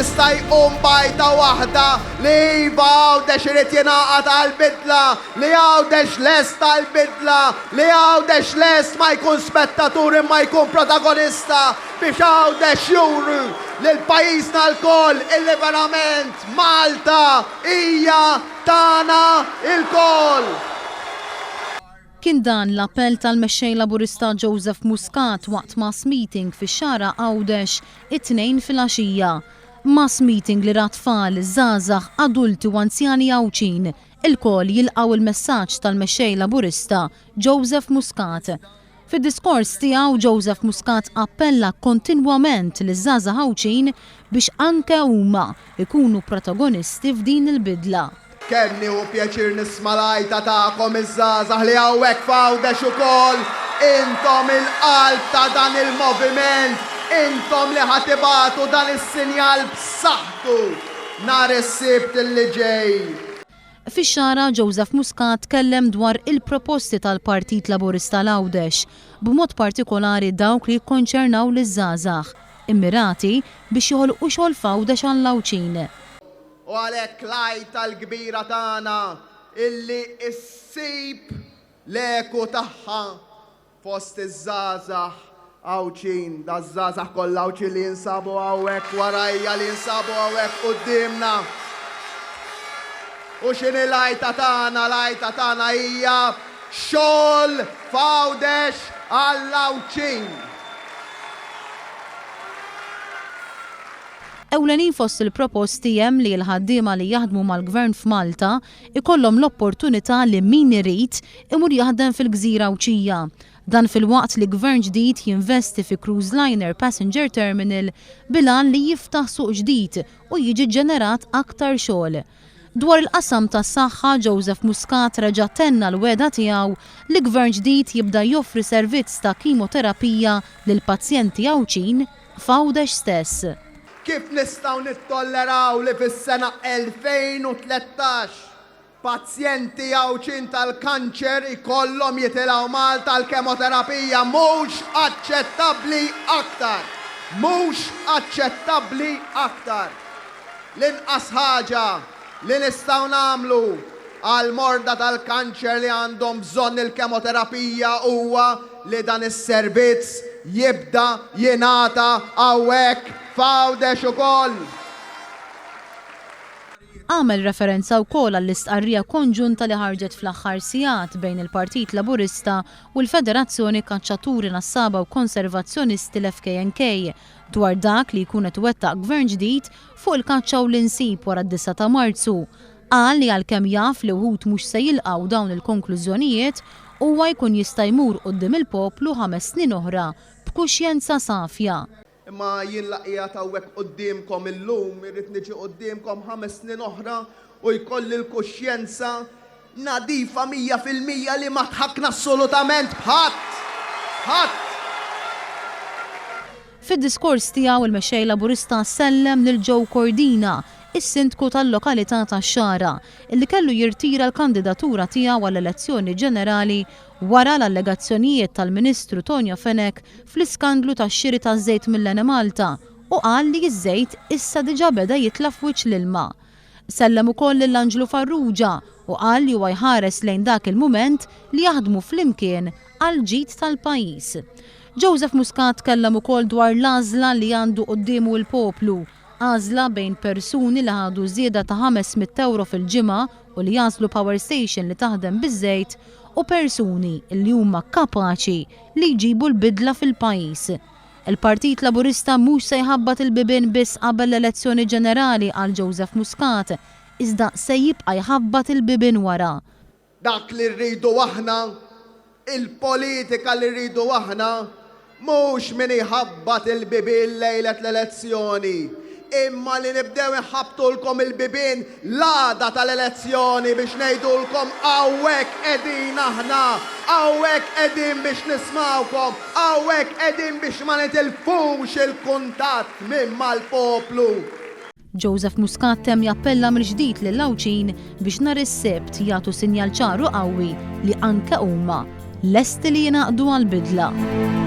jista' jqum bajta waħda li Għawdex irid jingħaqad għall-bidla, li Għawdex lest għall-bidla, li Għawdex lest ma jkun spettatur imma jkun protagonista biex Għawdex juru lill-pajjiżna l-koll illi verament Malta hija tagħna il-koll. Kien dan l-appell tal-mexxej Laburista Joseph Muscat waqt mass meeting fix-xara Għawdex it-tnejn fil-għaxija. Mass meeting li rat tfal, żgħażagħ, adulti u anzjani Għawċin, il-koll jilqgħu il-messaġġ tal-mexxej Laburista Joseph Muscat. Fid-diskors tiegħu Joseph Muscat appella kontinwament liż-żgħażagħ Għawċin biex anke huma jkunu protagonisti f'din il-bidla. Kemm nieħu pjaċir nisma' l-għajta tagħkom iż-żgħażagħ li hawnhekk f'Għawdex ukoll, intom il-qalb ta' dan il-moviment, intom li ħatibatu dan is-sinjal b'saħħtu nhar is-sibt illi ġej. Fix-xara Joseph Muscat tkellem dwar il-proposti tal-Partit Laburista l-Għawdex, b'mod partikolari dawk li jikkonċernaw liż-żgħażagħ, immirati biex joħolqu xogħol f'Għawdex għall-Għawċin. U għalhekk l-għajta l-kbira tagħna illi issib l-eku tagħha fost iż-żgħażagħ Għawċin, da żgħażagħ kollha Għawċin li jinsabu hawnhekk warajja li jinsabu hawnhekk qudiemna. U x'inhi l-għajta tagħna? L-għajta tagħna hija xogħol f'Għawdex għall-Għawċin. Ewlenin fost il-proposti hemm li l-ħaddiema li jaħdmu mal-Gvern f'Malta ikollhom l-opportunità li min irid imur jaħdem fil-Gżira Għawċija. Dan fil-waqt li gvern ġdid jinvesti fi cruise liner passenger terminal bilan li jiftaħ suq ġdid u jiġi ġenerat aktar xogħol. Dwar il-qasam tas-saħħa Joseph Muscat reġa' tenna l-weda tiegħu li gvern ġdid jibda joffri servizz ta' kimoterapija lil pazjenti Għawċin f'Għawdex stess. Kif nistgħu nittolleraw li fis-sena 2013 pazjenti Għawċin tal-kanċer ikollhom jitilgħu Malta l-kemoterapija? Mhux aċċettabbli aktar. Mhux aċċettabbli aktar. L-inqas ħaġa li nistgħu nagħmlu għal morda tal-kanċer li għandhom bżonn il-kemoterapija huwa li dan is-servizz jibda jingħata hawnhekk f'Għawdex ukoll. Għamel referenza wkoll għall-istqarrija konġunta li ħarġet fl-aħħar sigħat bejn il-Partit Laburista u l-Federazzjoni Kaċċaturi Nassaba u Konservazzjonisti l-FKNK dwar dak li jkun qed iwettaq gvern ġdid fuq il-kaċċa u l-insib wara d-9 ta' Marzu. Qal li għalkemm jaf li wħud mhux se jilqgħu dawn il-konklużjonijiet huwa jkun jista' jmur quddiem il-poplu 5 snin oħra b'kuxjenza safja. Imma jien laqija hawnhekk qudiemkom illum, irrid niġi qudiemkom 5 snin oħra u jkolli l-kuxjenza nadifa 100% li ma tħakkna assolutament b'ħadd. Fid-diskors tiegħu il-mexxej Laburista sellem lil Joe Cordina, is-sindku tal-lokalità tax-Xara, illi kellu jirtira l-kandidatura tiegħu għall-elezzjoni ġenerali wara l-allegazzjonijiet tal-Ministru Tonja Fenek fl-iskandlu tax-xiri taż-żejt mill-Enemalta u qal li ż-żejt issa diġà beda jitla f'wiċċ l-ilma. Sellem ukoll lil Anġlu Farrugia u qal li huwa jħares lejn dak il-mument li jaħdmu flimkien għal ġid tal-pajjiż. Joseph Muscat tkellem ukoll dwar l-għażla li għandu qudiemu l-poplu, għażla bejn persuni li ħadu żieda ta' 500 euro fil-ġimgħa u li jażlu power station li taħdem biż-żejt u persuni li huma kapaċi li jġibu l-bidla fil-pajjiż. Il-Partit Laburista mhux se jħabbat il-bibien biss qabel l-elezzjoni ġenerali għal Joseph Muscat, iżda se jibqa' jħabbat il-bibien wara. Dak li rridu aħna, il-politika li rridu aħna, mhux min jħabbat il-bibien lejlet l-elezzjoni, imma li nibdew nħabtulkom il-bibien l-għada tal-elezzjoni biex ngħidulkom hawnhekk qegħdin aħna, hawnhekk qegħdin biex nismawkom, hawnhekk qegħdin biex ma nitilfux il-kuntatt minn mal-poplu. Joseph Muscat temm jappella mill-ġdid lil Għawċin biex nhar is-Sibt jagħtu sinjal ċaru qawwi li anke huma lesti li jingħaqdu għall-bidla.